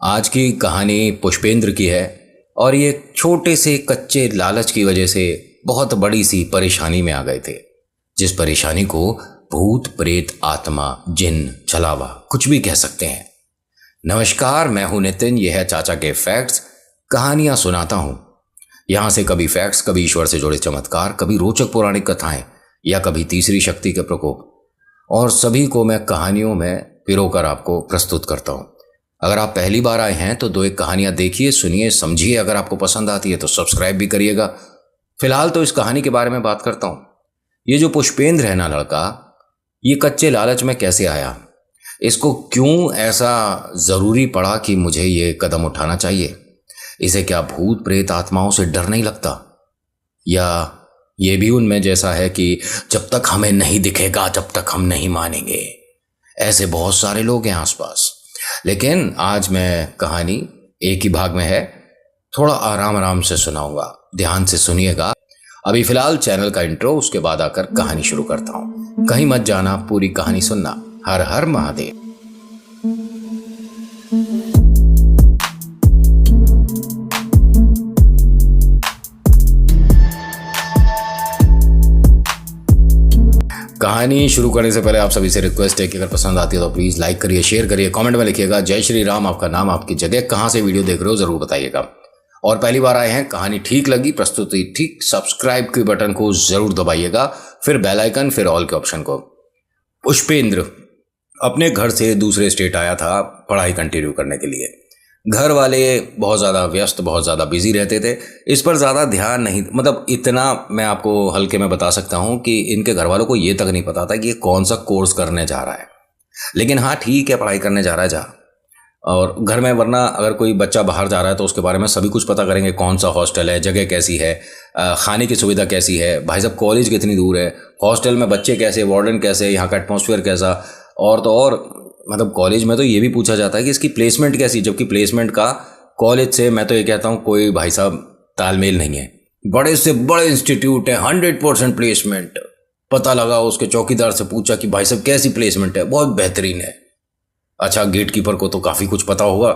आज की कहानी पुष्पेंद्र की है और ये छोटे से कच्चे लालच की वजह से बहुत बड़ी सी परेशानी में आ गए थे, जिस परेशानी को भूत प्रेत आत्मा जिन छलावा कुछ भी कह सकते हैं। नमस्कार, मैं हूं नितिन। यह है चाचा के फैक्ट्स। कहानियां सुनाता हूं। यहां से कभी फैक्ट्स, कभी ईश्वर से जुड़े चमत्कार, कभी रोचक पौराणिक कथाएं या कभी तीसरी शक्ति के प्रकोप, और सभी को मैं कहानियों में पिरोकर आपको प्रस्तुत करता हूं। अगर आप पहली बार आए हैं तो दो एक कहानियां देखिए, सुनिए, समझिए। अगर आपको पसंद आती है तो सब्सक्राइब भी करिएगा। फिलहाल तो इस कहानी के बारे में बात करता हूं। ये जो पुष्पेंद्र है ना लड़का, ये कच्चे लालच में कैसे आया, इसको क्यों ऐसा जरूरी पड़ा कि मुझे ये कदम उठाना चाहिए। इसे क्या भूत प्रेत आत्माओं से डर नहीं लगता, या ये भी उनमें जैसा है कि जब तक हमें नहीं दिखेगा तब तक हम नहीं मानेंगे। ऐसे बहुत सारे लोग हैं आसपास। लेकिन आज मैं कहानी एक ही भाग में है, थोड़ा आराम आराम से सुनाऊंगा, ध्यान से सुनिएगा। अभी फिलहाल चैनल का इंट्रो, उसके बाद आकर कहानी शुरू करता हूं। कहीं मत जाना, पूरी कहानी सुनना। हर हर महादेव। कहानी शुरू करने से पहले आप सभी से रिक्वेस्ट है कि अगर पसंद आती है तो प्लीज़ लाइक करिए, शेयर करिए, कमेंट में लिखिएगा जय श्री राम, आपका नाम, आपकी जगह, कहाँ से वीडियो देख रहे हो ज़रूर बताइएगा। और पहली बार आए हैं, कहानी ठीक लगी, प्रस्तुति ठीक, सब्सक्राइब के बटन को ज़रूर दबाइएगा, फिर बेल आइकन, फिर ऑल के ऑप्शन को। पुष्पेंद्र अपने घर से दूसरे स्टेट आया था पढ़ाई कंटिन्यू करने के लिए। घर वाले बहुत ज़्यादा व्यस्त, बहुत ज़्यादा बिजी रहते थे, इस पर ज़्यादा ध्यान नहीं, मतलब इतना मैं आपको हल्के में बता सकता हूँ कि इनके घर वालों को ये तक नहीं पता था कि ये कौन सा कोर्स करने जा रहा है। लेकिन हाँ ठीक है, पढ़ाई करने जा रहा है जा, और घर में, वरना अगर कोई बच्चा बाहर जा रहा है तो उसके बारे में सभी कुछ पता करेंगे, कौन सा हॉस्टल है, जगह कैसी है, खाने की सुविधा कैसी है, भाई साहब कॉलेज कितनी दूर है, हॉस्टल में बच्चे कैसे, वार्डन कैसे, यहाँ का एटमॉस्फेयर कैसा, और तो और मतलब कॉलेज में तो ये भी पूछा जाता है कि इसकी प्लेसमेंट कैसी, जबकि प्लेसमेंट का कॉलेज से मैं तो ये कहता हूँ कोई भाई साहब तालमेल नहीं है। बड़े से बड़े इंस्टीट्यूट है, 100% प्लेसमेंट। पता लगा, उसके चौकीदार से पूछा कि भाई साहब कैसी प्लेसमेंट है, बहुत बेहतरीन है। अच्छा, गेट कीपर को तो काफ़ी कुछ पता होगा।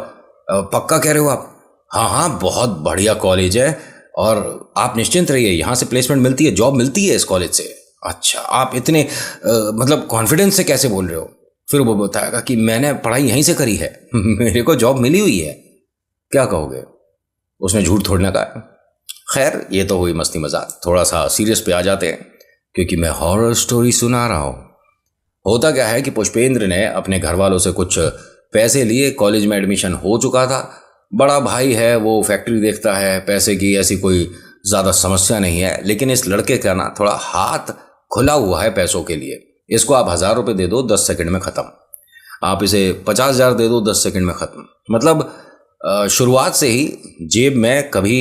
पक्का कह रहे हो आप? हाँ हाँ, बहुत बढ़िया कॉलेज है और आप निश्चिंत रहिए, यहाँ से प्लेसमेंट मिलती है, जॉब मिलती है इस कॉलेज से। अच्छा, आप इतने मतलब कॉन्फिडेंस से कैसे बोल रहे हो? फिर वो बताएगा कि मैंने पढ़ाई यहीं से करी है मेरे को जॉब मिली हुई है। क्या कहोगे? उसने झूठ थोड़ना कहा। खैर, ये तो हुई मस्ती मजाक। थोड़ा सा सीरियस पे आ जाते हैं, क्योंकि मैं हॉरर स्टोरी सुना रहा हूँ। होता क्या है कि पुष्पेंद्र ने अपने घर वालों से कुछ पैसे लिए, कॉलेज में एडमिशन हो चुका था। बड़ा भाई है, वो फैक्ट्री देखता है, पैसे की ऐसी कोई ज़्यादा समस्या नहीं है। लेकिन इस लड़के का ना थोड़ा हाथ खुला हुआ है पैसों के लिए। इसको आप 1000 रुपये दे दो, 10 सेकंड में ख़त्म। आप इसे 50,000 दे दो, 10 सेकंड में ख़त्म। मतलब शुरुआत से ही जेब में कभी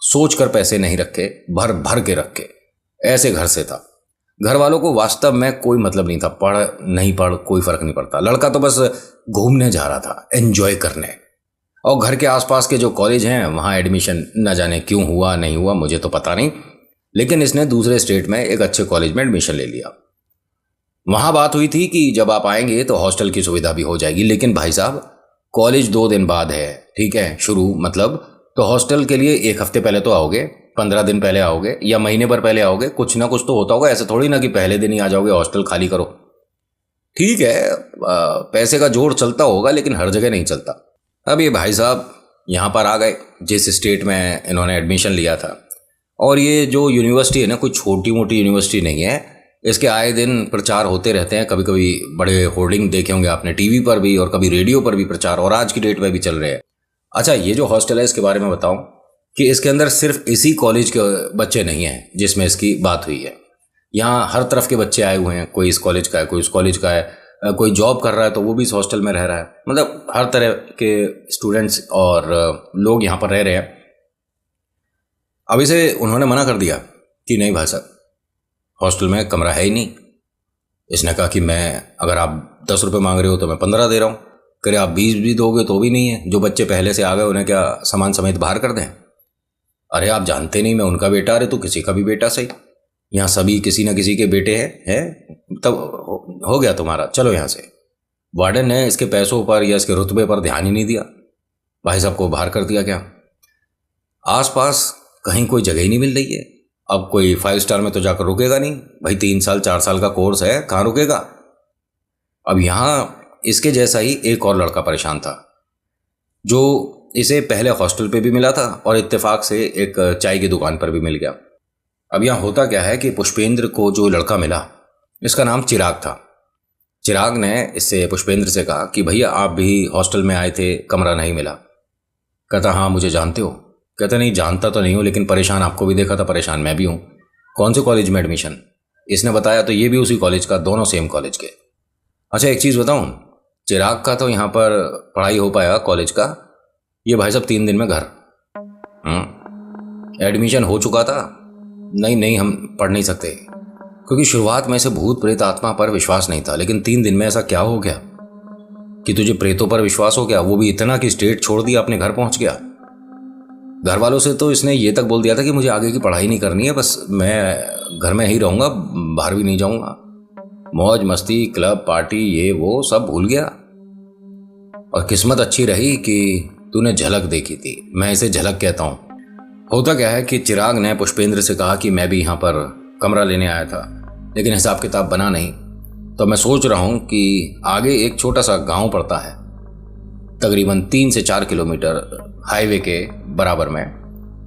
सोच कर पैसे नहीं रखे, भर भर के रखे। ऐसे घर से था। घर वालों को वास्तव में कोई मतलब नहीं था, पढ़ नहीं पढ़ कोई फ़र्क नहीं पड़ता। लड़का तो बस घूमने जा रहा था, एंजॉय करने। और घर के आसपास के जो कॉलेज हैं वहाँ एडमिशन न जाने क्यों हुआ नहीं हुआ, मुझे तो पता नहीं। लेकिन इसने दूसरे स्टेट में एक अच्छे कॉलेज में एडमिशन ले लिया। वहाँ बात हुई थी कि जब आप आएंगे तो हॉस्टल की सुविधा भी हो जाएगी। लेकिन भाई साहब, कॉलेज 2 दिन बाद है, ठीक है, शुरू, मतलब तो हॉस्टल के लिए 1 हफ्ते पहले तो आओगे, 15 दिन पहले आओगे, या महीने भर पहले आओगे। कुछ ना कुछ तो होता होगा, ऐसे थोड़ी ना कि पहले दिन ही आ जाओगे हॉस्टल खाली करो। ठीक है, पैसे का जोर चलता होगा, लेकिन हर जगह नहीं चलता। अब ये भाई साहब यहाँ पर आ गए जिस स्टेट में इन्होंने एडमिशन लिया था। और ये जो यूनिवर्सिटी है ना, कोई छोटी मोटी यूनिवर्सिटी नहीं है। इसके आए दिन प्रचार होते रहते हैं। कभी कभी बड़े होर्डिंग देखे होंगे आपने टीवी पर भी, और कभी रेडियो पर भी प्रचार, और आज की डेट में भी चल रहे हैं। अच्छा, ये जो हॉस्टल है इसके बारे में बताऊं कि इसके अंदर सिर्फ इसी कॉलेज के बच्चे नहीं हैं जिसमें इसकी बात हुई है। यहाँ हर तरफ के बच्चे आए हुए हैं। कोई इस कॉलेज का है, कोई उस कॉलेज का है, कोई जॉब कर रहा है तो वो भी इस हॉस्टल में रह रहा है। मतलब हर तरह के स्टूडेंट्स और लोग यहाँ पर रह रहे हैं। अब इसे उन्होंने मना कर दिया कि नहीं भाई साहब, हॉस्टल में कमरा है ही नहीं। इसने कहा कि मैं, अगर आप 10 रुपये मांग रहे हो तो मैं 15 दे रहा हूँ। करे आप 20 भी दोगे तो भी नहीं है। जो बच्चे पहले से आ गए उन्हें क्या सामान समेत बाहर कर दें? अरे आप जानते नहीं, मैं उनका बेटा, अरे तो किसी का भी बेटा सही। यहाँ सभी किसी न किसी के बेटे हैं, तब हो गया तुम्हारा, चलो यहाँ से। वार्डन ने इसके पैसों पर या इसके रुतबे पर ध्यान ही नहीं दिया। भाई साहब को बाहर कर दिया क्या? आसपास कहीं कोई जगह ही नहीं मिल रही है। अब कोई 5 स्टार में तो जाकर रुकेगा नहीं भाई, 3 साल 4 साल का कोर्स है, कहाँ रुकेगा। अब यहाँ इसके जैसा ही एक और लड़का परेशान था, जो इसे पहले हॉस्टल पे भी मिला था और इत्तेफाक से एक चाय की दुकान पर भी मिल गया। अब यहाँ होता क्या है कि पुष्पेंद्र को जो लड़का मिला, इसका नाम चिराग था। चिराग ने इससे पुष्पेंद्र से कहा कि भैया आप भी हॉस्टल में आए थे, कमरा नहीं मिला। कहता हाँ मुझे जानते हो? कहता नहीं जानता तो नहीं हूँ, लेकिन परेशान आपको भी देखा था, परेशान मैं भी हूँ। कौन से कॉलेज में एडमिशन? इसने बताया तो ये भी उसी कॉलेज का, दोनों सेम कॉलेज के। अच्छा एक चीज़ बताऊँ, चिराग का तो यहाँ पर पढ़ाई हो पाया कॉलेज का, ये भाई साहब 3 दिन में घर। एडमिशन हो चुका था, नहीं नहीं हम पढ़ नहीं सकते, क्योंकि शुरुआत में से भूत प्रेत आत्मा पर विश्वास नहीं था, लेकिन 3 दिन में ऐसा क्या हो गया कि तुझे प्रेतों पर विश्वास हो गया, वो भी इतना कि स्टेट छोड़ दिया, अपने घर पहुंच गया। घर वालों से तो इसने ये तक बोल दिया था कि मुझे आगे की पढ़ाई नहीं करनी है, बस मैं घर में ही रहूँगा, बाहर भी नहीं जाऊँगा। मौज मस्ती क्लब पार्टी ये वो सब भूल गया। और किस्मत अच्छी रही कि तूने झलक देखी थी, मैं इसे झलक कहता हूँ। होता क्या है कि चिराग ने पुष्पेंद्र से कहा कि मैं भी यहाँ पर कमरा लेने आया था, लेकिन हिसाब किताब बना नहीं, तो मैं सोच रहा हूँ कि आगे एक छोटा सा गांव पड़ता है, तकरीबन 3 से 4 किलोमीटर हाईवे के बराबर में,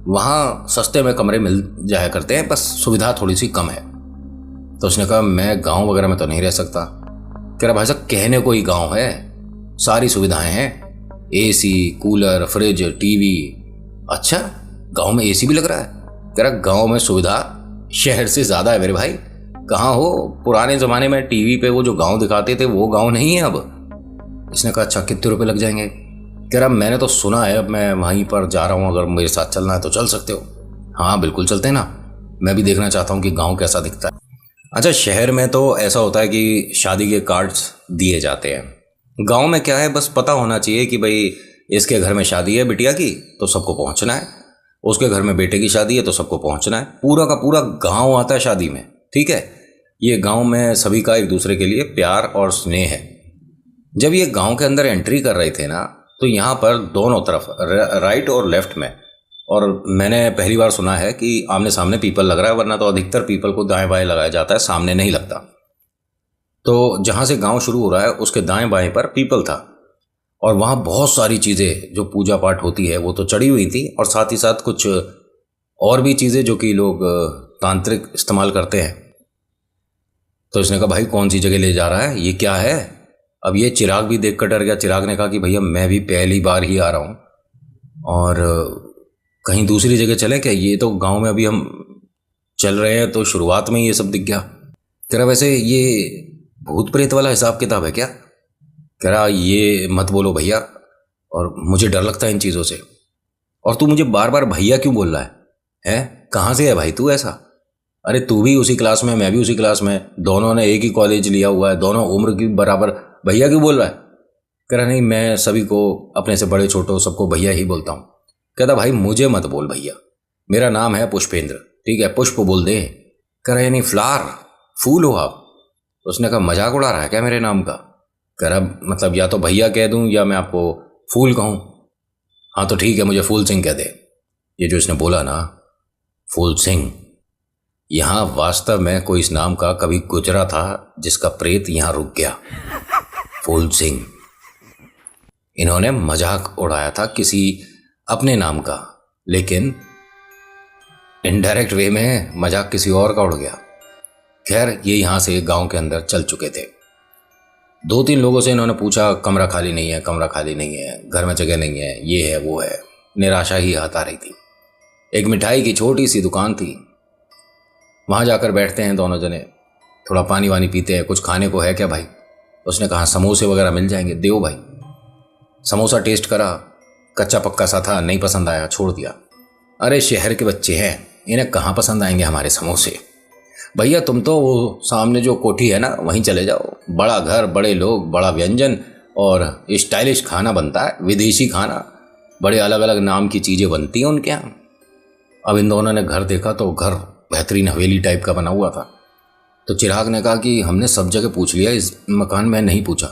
वहाँ सस्ते में कमरे मिल जाया करते हैं, बस सुविधा थोड़ी सी कम है। तो उसने कहा मैं गांव वगैरह में तो नहीं रह सकता। कह रहा भाई साहब कहने को ही गाँव है, सारी सुविधाएं हैं, AC कूलर फ्रिज टीवी। अच्छा गांव में AC भी लग रहा है? कह रहा गांव में सुविधा शहर से ज़्यादा है मेरे भाई। कहाँ हो, पुराने ज़माने में टीवी पे वो जो गांव दिखाते थे वो गांव नहीं है अब। इसने कहा अच्छा कितने रुपए लग जाएंगे? कह रहा मैंने तो सुना है, अब मैं वहीं पर जा रहा हूँ, अगर मेरे साथ चलना है तो चल सकते हो। हाँ बिल्कुल चलते हैं ना, मैं भी देखना चाहता हूँ कि गाँव कैसा दिखता है। अच्छा शहर में तो ऐसा होता है कि शादी के कार्ड्स दिए जाते हैं, गांव में क्या है, बस पता होना चाहिए कि भाई इसके घर में शादी है बिटिया की तो सबको पहुंचना है, उसके घर में बेटे की शादी है तो सबको पहुंचना है। पूरा का पूरा गांव आता है शादी में, ठीक है। ये गांव में सभी का एक दूसरे के लिए प्यार और स्नेह है। जब ये गांव के अंदर एंट्री कर रहे थे ना, तो यहाँ पर दोनों तरफ राइट और लेफ्ट में, और मैंने पहली बार सुना है कि आमने सामने पीपल लग रहा है, वरना तो अधिकतर पीपल को दाएं बाएं लगाया जाता है, सामने नहीं लगता। तो जहाँ से गांव शुरू हो रहा है उसके दाएं बाएं पर पीपल था, और वहाँ बहुत सारी चीज़ें जो पूजा पाठ होती है वो तो चढ़ी हुई थी, और साथ ही साथ कुछ और भी चीज़ें जो कि लोग तांत्रिक इस्तेमाल करते हैं। तो इसने कहा भाई कौन सी जगह ले जा रहा है, ये क्या है? अब ये चिराग भी देख कर डर गया। चिराग ने कहा कि भैया मैं भी पहली बार ही आ रहा हूँ, और कहीं दूसरी जगह चलें क्या? ये तो गांव में अभी हम चल रहे हैं, तो शुरुआत में ये सब दिख गया। कह रहा वैसे ये भूत प्रेत वाला हिसाब किताब है क्या? कह रहा ये मत बोलो भैया, और मुझे डर लगता है इन चीज़ों से। और तू मुझे बार बार भैया क्यों बोल रहा है? हैं कहाँ से है भाई तू ऐसा? अरे तू भी उसी क्लास में, मैं भी उसी क्लास में, दोनों ने एक ही कॉलेज लिया हुआ है, दोनों उम्र की बराबर, भैया क्यों बोल रहा है? कह रहा नहीं मैं सभी को अपने से बड़े छोटों सबको भैया ही बोलता हूँ। कहता भाई मुझे मत बोल भैया, मेरा नाम है पुष्पेंद्र, ठीक है, पुष्प बोल दे। कह रहा यानी फ्लावर, फूल हो आप? उसने कहा मजाक उड़ा रहा है क्या मेरे नाम का? कह रहा मतलब या तो भैया कह दूं या मैं आपको फूल कहूं। हाँ तो ठीक है मुझे फूल सिंह कह दे। ये जो इसने बोला ना फूल सिंह, यहाँ वास्तव में कोई इस नाम का कभी गुजरा था जिसका प्रेत यहाँ रुक गया। फूल सिंह, इन्होंने मजाक उड़ाया था किसी अपने नाम का, लेकिन इनडायरेक्ट वे में मजाक किसी और का उड़ गया। खैर ये यहाँ से गांव के अंदर चल चुके थे। 2-3 लोगों से इन्होंने पूछा कमरा खाली नहीं है, कमरा खाली नहीं है, घर में जगह नहीं है, ये है वो है। निराशा ही हाथ आ रही थी। एक मिठाई की छोटी सी दुकान थी, वहाँ जाकर बैठते हैं दोनों जने, थोड़ा पानी वानी पीते हैं, कुछ खाने को है क्या भाई? उसने कहा समोसे वगैरह मिल जाएंगे, देओ भाई। समोसा टेस्ट करा, कच्चा पक्का सा था, नहीं पसंद आया, छोड़ दिया। अरे शहर के बच्चे हैं, इन्हें कहाँ पसंद आएंगे हमारे समोसे? भैया तुम तो वो सामने जो कोठी है ना वहीं चले जाओ, बड़ा घर, बड़े लोग, बड़ा व्यंजन और स्टाइलिश खाना बनता है, विदेशी खाना, बड़े अलग अलग नाम की चीज़ें बनती हैं उनके यहाँ। अब इन दोनों ने घर देखा तो घर बेहतरीन हवेली टाइप का बना हुआ था। तो चिराग ने कहा कि हमने सब जगह पूछ लिया, इस मकान में नहीं पूछा।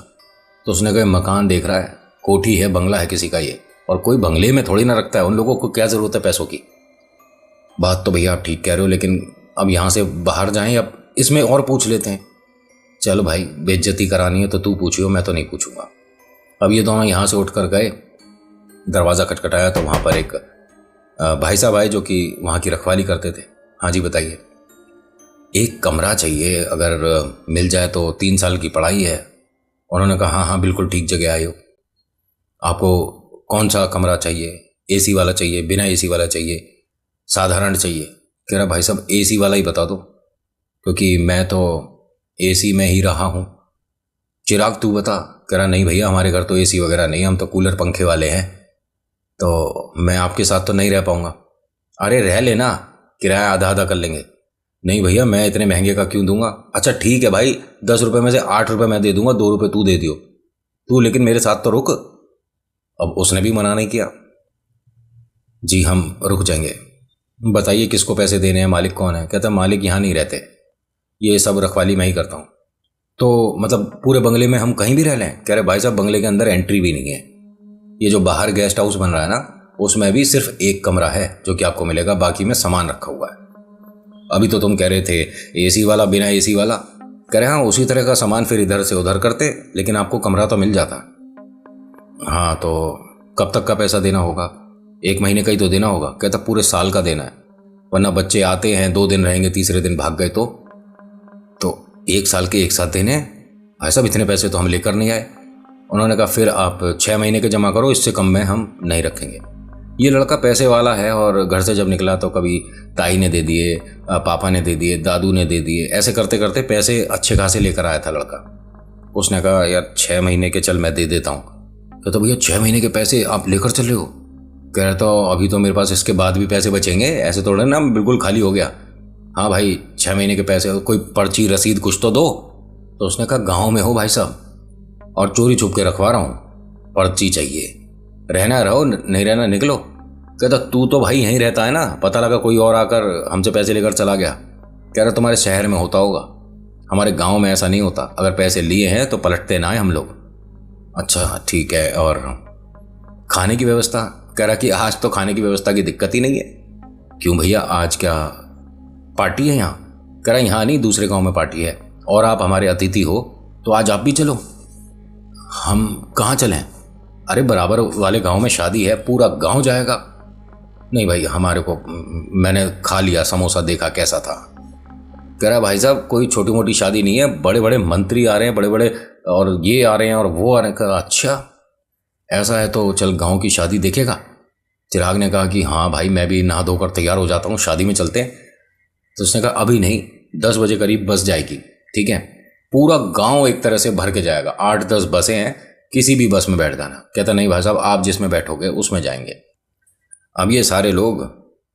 तो उसने कहा मकान देख रहा है, कोठी है, बंगला है किसी का ये। और कोई बंगले में थोड़ी ना रखता है, उन लोगों को क्या ज़रूरत है पैसों की। बात तो भैया आप ठीक कह रहे हो, लेकिन अब यहाँ से बाहर जाएं, अब इसमें और पूछ लेते हैं। चल भाई, बेइज्जती करानी है तो तू पूछियो, मैं तो नहीं पूछूंगा। अब ये दोनों यहाँ से उठकर गए, दरवाज़ा खटखटाया तो वहाँ पर एक भाई साहब आए जो कि वहाँ की रखवाली करते थे। हाँ जी बताइए। एक कमरा चाहिए, अगर मिल जाए तो, 3 साल की पढ़ाई है। उन्होंने कहा हाँ हाँ बिल्कुल ठीक जगह आए हो। आपको कौन सा कमरा चाहिए? एसी वाला चाहिए, बिना एसी वाला चाहिए, साधारण चाहिए? कह रहा भाई साहब एसी वाला ही बता दो, क्योंकि मैं तो एसी में ही रहा हूँ। चिराग तू बता। कह रहा नहीं भैया हमारे घर तो एसी वगैरह नहीं, हम तो कूलर पंखे वाले हैं, तो मैं आपके साथ तो नहीं रह पाऊँगा। अरे रह लेना, किराया आधा आधा कर लेंगे। नहीं भैया मैं इतने महंगे का क्यों दूंगा। अच्छा ठीक है भाई, 10 रुपये में से 8 रुपये मैं दे दूंगा, 2 रुपये तू दे दियो तू, लेकिन मेरे साथ तो रुक। अब उसने भी मना नहीं किया। जी हम रुक जाएंगे। बताइए किसको पैसे देने हैं, मालिक कौन है? कहता मालिक यहाँ नहीं रहते, ये सब रखवाली मैं ही करता हूँ। तो मतलब पूरे बंगले में हम कहीं भी रह लें? कह रहे भाई साहब बंगले के अंदर एंट्री भी नहीं है, ये जो बाहर गेस्ट हाउस बन रहा है ना, उसमें भी सिर्फ एक कमरा है जो कि आपको मिलेगा, बाकी में सामान रखा हुआ है। अभी तो तुम कह रहे थे एसी वाला, बिना एसी वाला। कह रहे हाँ उसी तरह का सामान फिर इधर से उधर करते, लेकिन आपको कमरा तो मिल जाता। हाँ तो कब तक का पैसा देना होगा? 1 महीने का ही तो देना होगा। कहता पूरे साल का देना है, वरना बच्चे आते हैं 2 दिन रहेंगे, तीसरे दिन भाग गए तो 1 साल के एक साथ देने हैं। भाई साहब इतने पैसे तो हम लेकर नहीं आए। उन्होंने कहा फिर आप 6 महीने के जमा करो, इससे कम में हम नहीं रखेंगे। ये लड़का पैसे वाला है, और घर से जब निकला तो कभी ताई ने दे दिए, पापा ने दे दिए, दादू ने दे दिए, ऐसे करते करते पैसे अच्छे खासे लेकर आया था लड़का। उसने कहा यार 6 महीने के चल मैं दे देता हूँ। कहता भैया 6 महीने के पैसे आप लेकर चले हो? कह रहा तो अभी तो मेरे पास इसके बाद भी पैसे बचेंगे, ऐसे थोड़ा ना बिल्कुल खाली हो गया। हाँ भाई 6 महीने के पैसे, कोई पर्ची रसीद कुछ तो दो। तो उसने कहा गाँव में हो भाई साहब, और चोरी छुप के रखवा रहा हूँ, पर्ची चाहिए, रहना रहो, नहीं रहना निकलो। कहता तू तो भाई यहीं रहता है ना, पता लगा कोई और आकर हमसे पैसे लेकर चला गया। कह रहा तुम्हारे शहर में होता होगा, हमारे गांव में ऐसा नहीं होता, अगर पैसे लिए हैं तो पलटते ना है हम लोग। अच्छा ठीक है, और खाने की व्यवस्था? कह रहा कि आज तो खाने की व्यवस्था की दिक्कत ही नहीं है। क्यों भैया आज क्या पार्टी है यहाँ? कह रहा यहाँ नहीं, दूसरे गाँव में पार्टी है, और आप हमारे अतिथि हो तो आज आप भी चलो। हम कहाँ चलें? अरे बराबर वाले गांव में शादी है, पूरा गांव जाएगा। नहीं भाई हमारे को, मैंने खा लिया समोसा, देखा कैसा था। कह रहा भाई साहब कोई छोटी मोटी शादी नहीं है, बड़े बड़े मंत्री आ रहे हैं, बड़े बड़े, और ये आ रहे हैं और वो आ रहे हैं। कहा अच्छा ऐसा है तो चल गांव की शादी देखेगा। चिराग ने कहा कि हाँ भाई मैं भी नहा धोकर तैयार हो जाता हूँ, शादी में चलते हैं। तो उसने कहा अभी नहीं, 10 बजे करीब बस जाएगी, ठीक है? पूरा गाँव एक तरह से भर के जाएगा, 8-10 बसें हैं, किसी भी बस में बैठ जाना। कहता नहीं भाई साहब आप जिसमें बैठोगे उसमें जाएंगे। अब ये सारे लोग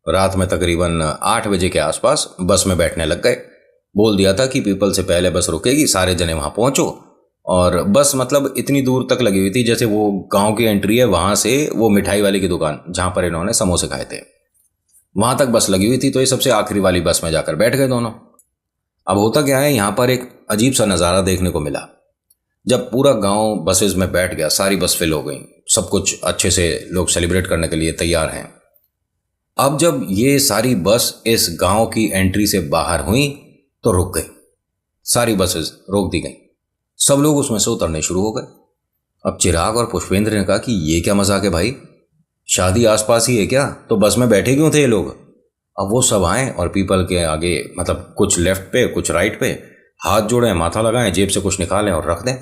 रात में तकरीबन 8 बजे के आसपास बस में बैठने लग गए। बोल दिया था कि पीपल से पहले बस रुकेगी, सारे जने वहाँ पहुँचो। और बस मतलब इतनी दूर तक लगी हुई थी जैसे वो गांव की एंट्री है, वहाँ से वो मिठाई वाले की दुकान जहाँ पर इन्होंने समोसे खाए थे, वहाँ तक बस लगी हुई थी। तो ये सबसे आखिरी वाली बस में जाकर बैठ गए दोनों। अब होता क्या है, यहाँ पर एक अजीब सा नज़ारा देखने को मिला। जब पूरा गांव बसेज में बैठ गया, सारी बस फिल हो गई, सब कुछ अच्छे से लोग सेलिब्रेट करने के लिए तैयार हैं। अब जब ये सारी बस इस गांव की एंट्री से बाहर हुई तो रुक गई, सारी बसेज रोक दी गई, सब लोग उसमें से उतरने शुरू हो गए। अब चिराग और पुष्पेंद्र ने कहा कि ये क्या मजाक है भाई, शादी आसपास ही है क्या, तो बस में बैठे क्यों थे ये लोग? अब वो सब आए और पीपल के आगे, मतलब कुछ लेफ्ट पे कुछ राइट पे, हाथ जोड़ें, माथा लगाएं, जेब से कुछ निकालें और रख दें।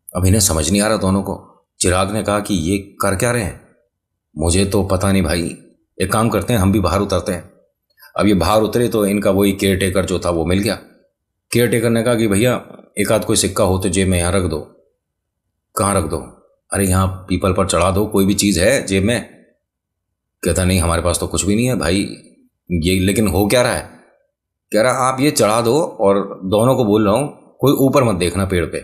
अब इन्हें समझ नहीं आ रहा दोनों को। चिराग ने कहा कि ये कर क्या रहे हैं? मुझे तो पता नहीं भाई, एक काम करते हैं हम भी बाहर उतरते हैं। अब ये बाहर उतरे तो इनका वही केयर टेकर जो था वो मिल गया। केयर टेकर ने कहा कि भैया एक आध कोई सिक्का हो तो जेब में यहाँ रख दो। कहाँ रख दो? अरे यहाँ पीपल पर चढ़ा दो, कोई भी चीज़ है जेब में। कहता नहीं हमारे पास तो कुछ भी नहीं है भाई, ये लेकिन हो क्या रहा है? कह रहा आप ये चढ़ा दो, और दोनों को बोल रहा हूँ कोई ऊपर मत देखना पेड़ पे।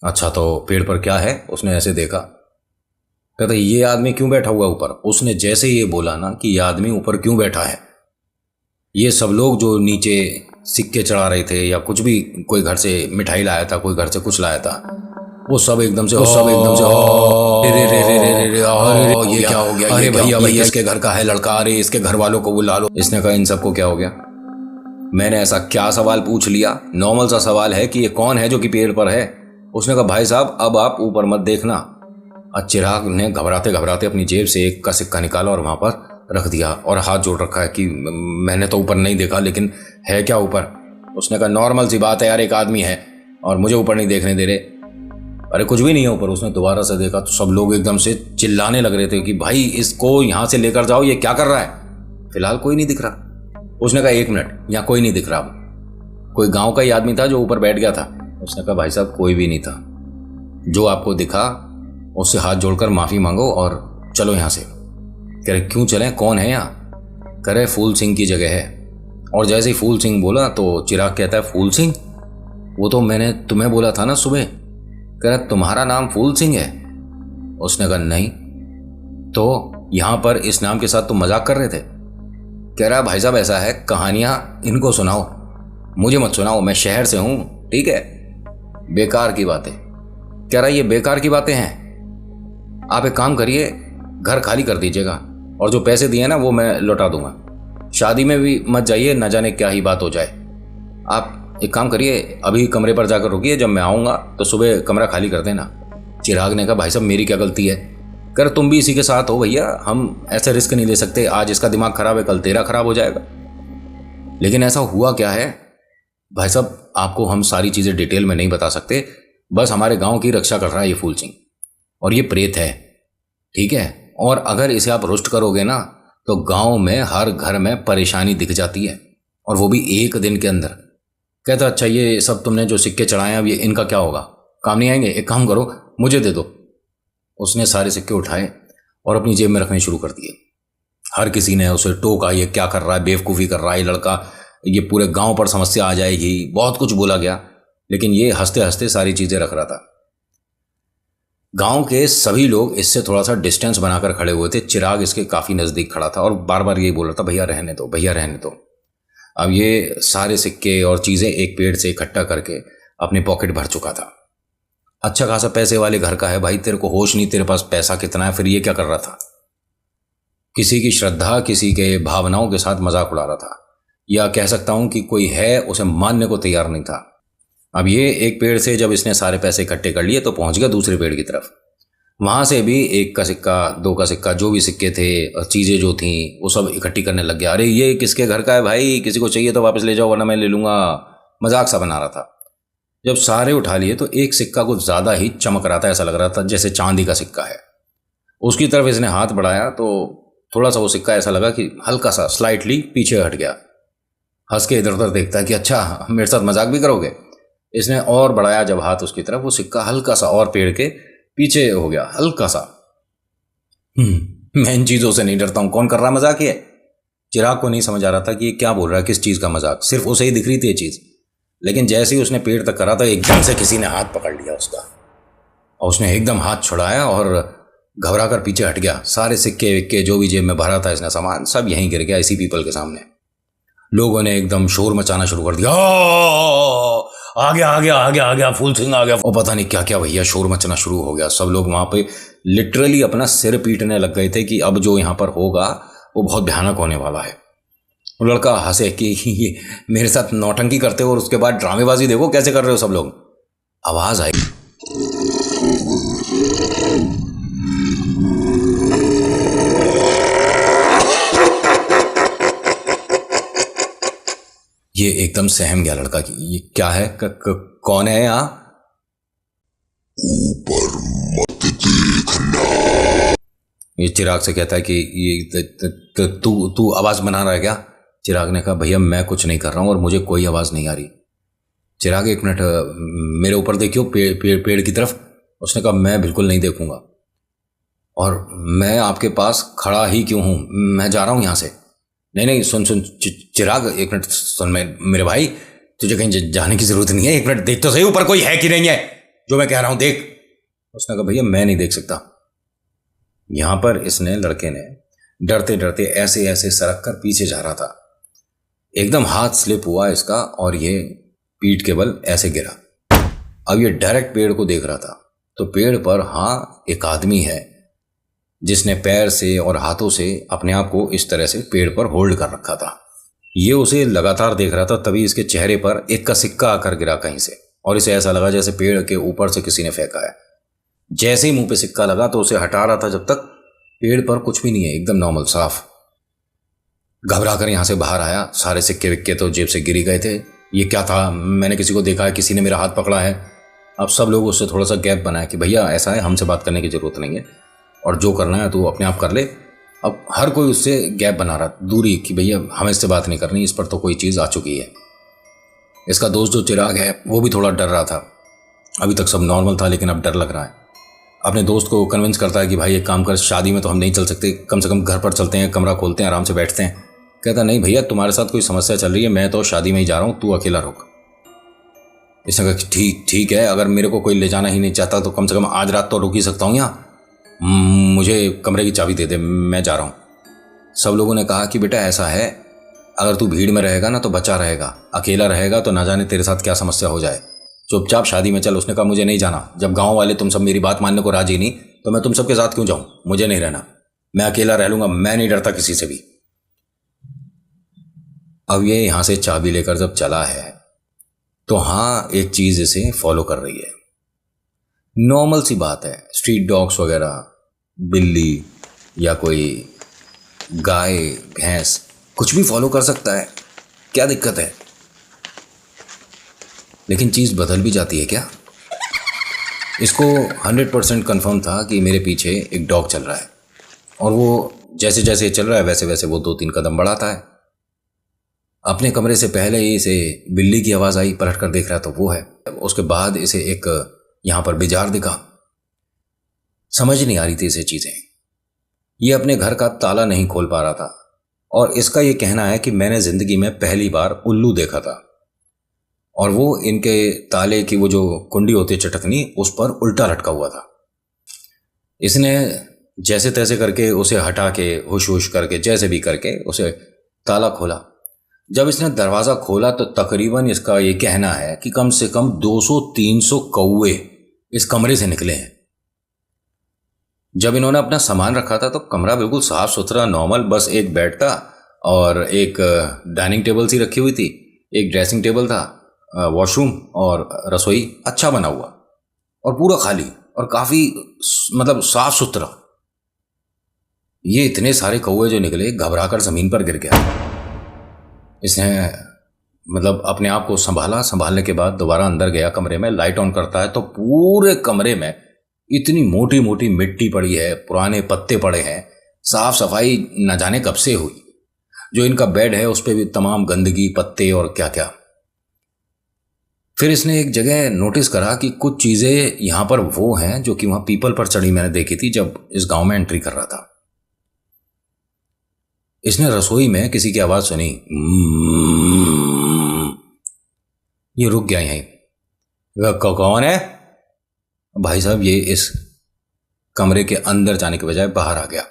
अच्छा तो पेड़ पर क्या है? उसने ऐसे देखा। कहता ये आदमी क्यों बैठा हुआ है ऊपर? उसने जैसे ये बोला ना कि ये आदमी ऊपर क्यों बैठा है, ये सब लोग जो नीचे सिक्के चढ़ा रहे थे या कुछ भी, कोई घर से मिठाई लाया था, कोई घर से कुछ लाया था, वो सब एकदम से रे रे रे रे रे रे अरे ये क्या हो गया, अरे भैया भैया इसके घर का है लड़का, अरे इसके घर वालों को बुला लो। इसने कहा इन सबको क्या हो गया? मैंने ऐसा क्या सवाल पूछ लिया? नॉर्मल सा सवाल है कि ये कौन है जो कि पेड़ पर है। उसने कहा भाई साहब अब आप ऊपर मत देखना। चिराग ने घबराते घबराते अपनी जेब से एक का सिक्का निकाला और वहां पर रख दिया और हाथ जोड़ रखा है कि मैंने तो ऊपर नहीं देखा, लेकिन है क्या ऊपर? उसने कहा नॉर्मल सी बात है यार, एक आदमी है और मुझे ऊपर नहीं देखने दे रहे। अरे कुछ भी नहीं है ऊपर। उसने दोबारा से देखा तो सब लोग एकदम से चिल्लाने लग रहे थे कि भाई इसको यहां से लेकर जाओ, ये क्या कर रहा है? फिलहाल कोई नहीं दिख रहा। उसने कहा 1 मिनट, यहाँ कोई नहीं दिख रहा। कोई गांव का ही आदमी था जो ऊपर बैठ गया था। उसने कहा भाई साहब कोई भी नहीं था, जो आपको दिखा उससे हाथ जोड़कर माफी मांगो और चलो यहां से। कह रहे क्यों चलें, कौन है यहाँ? कह रहे फूल सिंह की जगह है। और जैसे ही फूल सिंह बोला तो चिराग कहता है फूल सिंह? वो तो मैंने तुम्हें बोला था ना सुबह। कह रहा तुम्हारा नाम फूल सिंह है? उसने कहा नहीं। तो यहां पर इस नाम के साथ तुम मजाक कर रहे थे? कह रहा भाई साहब ऐसा है, कहानियां इनको सुनाओ, मुझे मत सुनाओ, मैं शहर से हूं, ठीक है? बेकार की बातें। कह रहा ये बेकार की बातें हैं? आप एक काम करिए, घर खाली कर दीजिएगा और जो पैसे दिए ना वो मैं लौटा दूंगा। शादी में भी मत जाइए, न जाने क्या ही बात हो जाए। आप एक काम करिए, अभी कमरे पर जाकर रुकिए, जब मैं आऊँगा तो सुबह कमरा खाली कर देना। चिराग ने कहा भाई साहब मेरी क्या गलती है? कर तुम भी इसी के साथ हो भैया, हम ऐसे रिस्क नहीं ले सकते। आज इसका दिमाग खराब है, कल तेरा खराब हो जाएगा। लेकिन ऐसा हुआ क्या है भाई साहब, आपको हम सारी चीज़ें डिटेल में नहीं बता सकते। बस हमारे गाँव की रक्षा कर रहा है ये फूल सिंह, और ये प्रेत है, ठीक है? और अगर इसे आप रुष्ट करोगे ना तो गाँव में हर घर में परेशानी दिख जाती है, और वो भी 1 दिन के अंदर। कहता अच्छा ये सब तुमने जो सिक्के चढ़ाए अब ये इनका क्या होगा, काम नहीं आएंगे? एक काम करो मुझे दे दो। उसने सारे सिक्के उठाए और अपनी जेब में रखने शुरू कर दिए। हर किसी ने उसे टोका, ये क्या कर रहा है, बेवकूफ़ी कर रहा है लड़का, ये पूरे गांव पर समस्या आ जाएगी, बहुत कुछ बोला गया। लेकिन ये हंसते हंसते सारी चीज़ें रख रहा था। गांव के सभी लोग इससे थोड़ा सा डिस्टेंस बनाकर खड़े हुए थे। चिराग इसके काफ़ी नज़दीक खड़ा था और बार बार यही बोल रहा था भैया रहने दो, भैया रहने दो। अब ये सारे सिक्के और चीज़ें एक पेड़ से इकट्ठा करके अपनी पॉकेट भर चुका था। अच्छा खासा पैसे वाले घर का है भाई, तेरे को होश नहीं, तेरे पास पैसा कितना है? फिर ये क्या कर रहा था? किसी की श्रद्धा, किसी के भावनाओं के साथ मजाक उड़ा रहा था, या कह सकता हूं कि कोई है उसे मानने को तैयार नहीं था। अब ये एक पेड़ से जब इसने सारे पैसे इकट्ठे कर लिए तो पहुंच गया दूसरे पेड़ की तरफ। वहां से भी 1 का सिक्का, 2 का सिक्का, जो भी सिक्के थे और चीज़ें जो थी वो सब इकट्ठी करने लग गया। अरे ये किसके घर का है भाई, किसी को चाहिए तो वापस ले जाओ वरना मैं ले लूँगा। मजाक सा बना रहा था। जब सारे उठा लिए तो एक सिक्का कुछ ज़्यादा ही चमक रहा था, ऐसा लग रहा था जैसे चांदी का सिक्का है। उसकी तरफ इसने हाथ बढ़ाया तो थोड़ा सा वो सिक्का ऐसा लगा कि हल्का सा स्लाइटली पीछे हट गया। हंस के इधर उधर देखता है कि अच्छा मेरे साथ मजाक भी करोगे। इसने और बढ़ाया जब हाथ उसकी तरफ, वो सिक्का हल्का सा और पेड़ के पीछे हो गया, हल्का सा। मैं इन चीज़ों से नहीं डरता हूँ, कौन कर रहा मजाक ये? चिराग को नहीं समझ आ रहा था कि ये क्या बोल रहा है, किस चीज़ का मजाक। सिर्फ उसे ही दिख रही थी ये चीज़। लेकिन जैसे ही उसने पेड़ तक करा तो एकदम से किसी ने हाथ पकड़ लिया उसका, और उसने एकदम हाथ छुड़ाया और घबरा कर पीछे हट गया। सारे सिक्के विक्के जो भी जेब में भरा था इसने सामान, सब यहीं गिर गया इसी पीपल के सामने। लोगों ने एकदम शोर मचाना शुरू कर दिया, आ गया आ गया आ गया आ गया, फूल सिंह आ गया। और पता नहीं क्या क्या भैया शोर मचना शुरू हो गया। सब लोग वहां पे लिटरली अपना सिर पीटने लग गए थे कि अब जो यहाँ पर होगा वो बहुत भयानक होने वाला है। वो लड़का हंसे कि ये मेरे साथ नौटंकी करते हो और उसके बाद ड्रामेबाजी देखो कैसे कर रहे हो सब लोग। आवाज आई, ये एकदम सहम गया लड़का कि ये क्या है, कौन है यहाँ? ऊपर मत देखना। ये चिराग से कहता है कि ये तू आवाज बना रहा है क्या? चिराग ने कहा भैया मैं कुछ नहीं कर रहा हूँ और मुझे कोई आवाज नहीं आ रही। चिराग 1 मिनट मेरे ऊपर देखियो, पेड़ की तरफ। उसने कहा मैं बिल्कुल नहीं देखूंगा, और मैं आपके पास खड़ा ही क्यों हूँ, मैं जा रहा हूँ यहाँ से। नहीं नहीं सुन सुन चिराग 1 मिनट सुन, मेरे भाई तुझे कहीं जाने की जरूरत नहीं है, 1 मिनट देख तो सही ऊपर कोई है कि नहीं है, जो मैं कह रहा हूं देख। उसने कहा भैया मैं नहीं देख सकता। यहां पर इसने लड़के ने डरते डरते ऐसे ऐसे सरक कर पीछे जा रहा था। एकदम हाथ स्लिप हुआ इसका और ये पीठ के बल ऐसे गिरा। अब ये डायरेक्ट पेड़ को देख रहा था तो पेड़ पर हाँ एक आदमी है, जिसने पैर से और हाथों से अपने आप को इस तरह से पेड़ पर होल्ड कर रखा था। ये उसे लगातार देख रहा था, तभी इसके चेहरे पर एक का सिक्का आकर गिरा कहीं से, और इसे ऐसा लगा जैसे पेड़ के ऊपर से किसी ने फेंका है। जैसे ही मुंह पे सिक्का लगा तो उसे हटा रहा था, जब तक पेड़ पर कुछ भी नहीं है, एकदम नॉर्मल साफ। घबरा कर यहाँ से बाहर आया, सारे सिक्के विक्के तो जेब से गिरी गए थे। ये क्या था, मैंने किसी को देखा है, किसी ने मेरा हाथ पकड़ा है। अब सब लोग उससे थोड़ा सा गैप बनाया कि भैया ऐसा है, हमसे बात करने की ज़रूरत नहीं है, और जो करना है तो अपने आप कर ले। अब हर कोई उससे गैप बना रहा, दूरी, कि भैया हमें इससे बात नहीं करनी, इस पर तो कोई चीज़ आ चुकी है। इसका दोस्त जो चिराग है वो भी थोड़ा डर रहा था। अभी तक सब नॉर्मल था, लेकिन अब डर लग रहा है। अपने दोस्त को कन्विंस करता है कि भाई एक काम कर, शादी में तो हम नहीं चल सकते, कम से कम घर पर चलते हैं, कमरा खोलते हैं, आराम से बैठते हैं। कहता नहीं भैया, तुम्हारे साथ कोई समस्या चल रही है, मैं तो शादी में ही जा रहा हूँ, तू अकेला रुक। इसने कहा ठीक है, अगर मेरे को कोई ले जाना ही नहीं चाहता तो कम से कम आज रात तो रुक ही सकता हूँ यहाँ, मुझे कमरे की चाबी दे दे, मैं जा रहा हूँ। सब लोगों ने कहा कि बेटा ऐसा है, अगर तू भीड़ में रहेगा ना तो बचा रहेगा, अकेला रहेगा तो ना जाने तेरे साथ क्या समस्या हो जाए, चुपचाप शादी में चल। उसने कहा मुझे नहीं जाना, जब गाँव वाले तुम सब मेरी बात मानने को राजी नहीं तो मैं तुम सबके साथ क्यों जाऊँ, मुझे नहीं रहना, मैं अकेला रह लूँगा, मैं नहीं डरता किसी से भी। अब ये यहाँ से चाबी लेकर जब चला है तो हाँ, एक चीज़ इसे फॉलो कर रही है। नॉर्मल सी बात है, स्ट्रीट डॉग्स वगैरह, बिल्ली या कोई गाय भैंस कुछ भी फॉलो कर सकता है, क्या दिक्कत है। लेकिन चीज़ बदल भी जाती है क्या। इसको 100% कन्फर्म था कि मेरे पीछे एक डॉग चल रहा है, और वो जैसे जैसे चल रहा है वैसे वैसे वो 2-3 कदम बढ़ाता है। अपने कमरे से पहले ही इसे बिल्ली की आवाज़ आई, पलट कर देख रहा तो वो है। उसके बाद इसे एक यहाँ पर बिजार दिखा। समझ नहीं आ रही थी इसे चीज़ें। ये अपने घर का ताला नहीं खोल पा रहा था, और इसका ये कहना है कि मैंने ज़िंदगी में पहली बार उल्लू देखा था, और वो इनके ताले की वो जो कुंडी होती है चटकनी, उस पर उल्टा लटका हुआ था। इसने जैसे तैसे करके उसे हटा के, हुश हुश करके, जैसे भी करके उसे ताला खोला। जब इसने दरवाज़ा खोला तो तकरीबन इसका ये कहना है कि कम से कम 200-300 कौवे इस कमरे से निकले हैं। जब इन्होंने अपना सामान रखा था तो कमरा बिल्कुल साफ सुथरा नॉर्मल, बस एक बेड था और एक डाइनिंग टेबल सी रखी हुई थी, एक ड्रेसिंग टेबल था, वॉशरूम और रसोई अच्छा बना हुआ, और पूरा खाली और काफ़ी मतलब साफ सुथरा। ये इतने सारे कौवे जो निकले, घबराकर ज़मीन पर गिर गया। इसने मतलब अपने आप को संभाला, संभालने के बाद दोबारा अंदर गया कमरे में, लाइट ऑन करता है तो पूरे कमरे में इतनी मोटी मोटी मिट्टी पड़ी है, पुराने पत्ते पड़े हैं, साफ सफाई न जाने कब से हुई। जो इनका बेड है उस पर भी तमाम गंदगी, पत्ते और क्या क्या। फिर इसने एक जगह नोटिस करा कि कुछ चीज़ें यहाँ पर वो हैं जो कि वहाँ पीपल पर चढ़ी मैंने देखी थी जब इस गांव में एंट्री कर रहा था। इसने रसोई में किसी की आवाज़ सुनी, ये रुक गया यहीं। कौन है? भाई साहब ये इस कमरे के अंदर जाने के बजाय बाहर आ गया,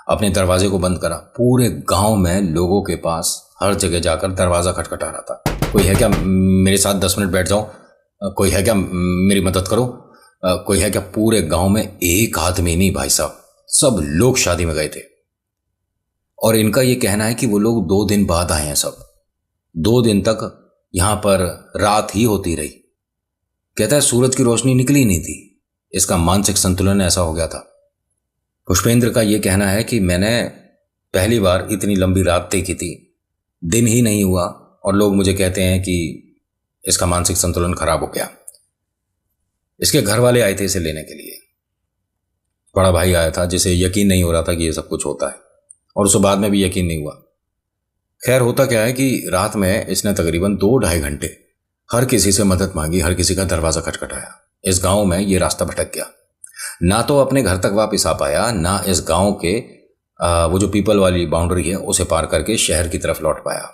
अपने दरवाजे को बंद करा। पूरे गांव में लोगों के पास हर जगह जाकर दरवाज़ा खटखटा रहा था, कोई है क्या, मेरे साथ 10 मिनट बैठ जाओ, कोई है क्या, मेरी मदद करो, कोई है क्या। पूरे गांव में एक आदमी नहीं भाई साहब, सब लोग शादी में गए थे, और इनका ये कहना है कि वो लोग 2 दिन बाद आए हैं सब। 2 दिन तक यहाँ पर रात ही होती रही। कहता है सूरज की रोशनी निकली नहीं थी, इसका मानसिक संतुलन ऐसा हो गया था। पुष्पेंद्र का ये कहना है कि मैंने पहली बार इतनी लंबी रात देखी थी, दिन ही नहीं हुआ, और लोग मुझे कहते हैं कि इसका मानसिक संतुलन खराब हो गया। इसके घर वाले आए थे इसे लेने के लिए, बड़ा भाई आया था जिसे यकीन नहीं हो रहा था कि ये सब कुछ होता है, और उसे बाद में भी यकीन नहीं हुआ। खैर होता क्या है कि रात में इसने तकरीबन 2-2.5 घंटे हर किसी से मदद मांगी, हर किसी का दरवाज़ा खटखटाया। इस गांव में ये रास्ता भटक गया, ना तो अपने घर तक वापस आ पाया, ना इस गांव के वो जो पीपल वाली बाउंड्री है उसे पार करके शहर की तरफ लौट पाया।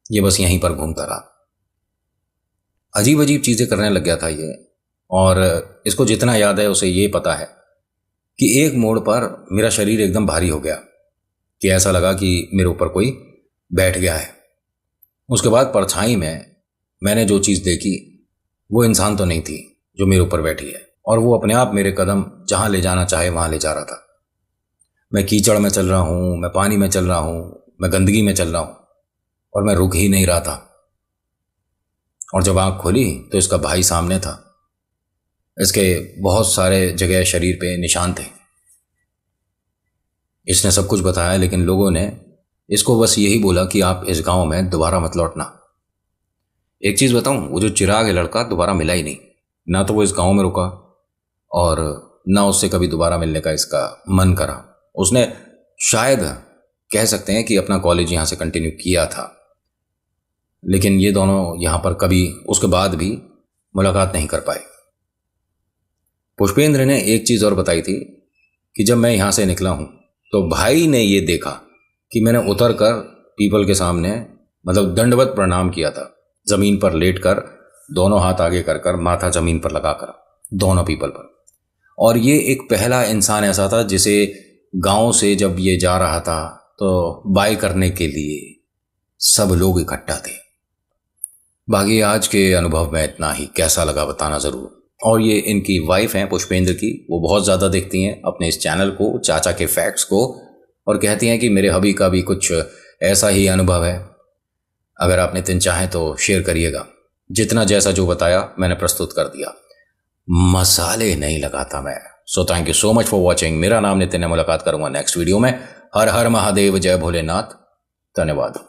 ये बस यहीं पर घूमता रहा, अजीब अजीब चीज़ें करने लग गया था ये। और इसको जितना याद है उसे ये पता है कि एक मोड़ पर मेरा शरीर एकदम भारी हो गया, कि ऐसा लगा कि मेरे ऊपर कोई बैठ गया है। उसके बाद परछाई में मैंने जो चीज़ देखी वो इंसान तो नहीं थी जो मेरे ऊपर बैठी है, और वो अपने आप मेरे कदम जहाँ ले जाना चाहे वहाँ ले जा रहा था। मैं कीचड़ में चल रहा हूँ, मैं पानी में चल रहा हूँ, मैं गंदगी में चल रहा हूँ और मैं रुक ही नहीं रहा था। और जब आँख खोली तो इसका भाई सामने था। इसके बहुत सारे जगह शरीर पे निशान थे। इसने सब कुछ बताया, लेकिन लोगों ने इसको बस यही बोला कि आप इस गांव में दोबारा मत लौटना। एक चीज़ बताऊं, वो जो चिराग है लड़का दोबारा मिला ही नहीं। ना तो वो इस गांव में रुका और ना उससे कभी दोबारा मिलने का इसका मन करा। उसने शायद कह सकते हैं कि अपना कॉलेज यहाँ से कंटिन्यू किया था, लेकिन ये दोनों यहाँ पर कभी उसके बाद भी मुलाकात नहीं कर पाए। पुष्पेंद्र ने एक चीज़ और बताई थी कि जब मैं यहाँ से निकला हूँ तो भाई ने ये देखा कि मैंने उतर कर पीपल के सामने मतलब दंडवत प्रणाम किया था, ज़मीन पर लेट कर, दोनों हाथ आगे कर कर, माथा ज़मीन पर लगाकर, दोनों पीपल पर। और ये एक पहला इंसान ऐसा था जिसे गांव से जब ये जा रहा था तो बाय करने के लिए सब लोग इकट्ठा थे। बाकी आज के अनुभव में इतना ही। कैसा लगा बताना ज़रूर। और ये इनकी वाइफ हैं पुष्पेंद्र की, वो बहुत ज़्यादा देखती हैं अपने इस चैनल को, चाचा के फैक्ट्स को, और कहती हैं कि मेरे हबी का भी कुछ ऐसा ही अनुभव है। अगर आप नितिन चाहें तो शेयर करिएगा। जितना जैसा जो बताया मैंने प्रस्तुत कर दिया, मसाले नहीं लगाता मैं। So thank you so much for watching. मेरा नाम नितिन है। मुलाकात करूंगा नेक्स्ट वीडियो में। हर हर महादेव, जय भोलेनाथ। धन्यवाद।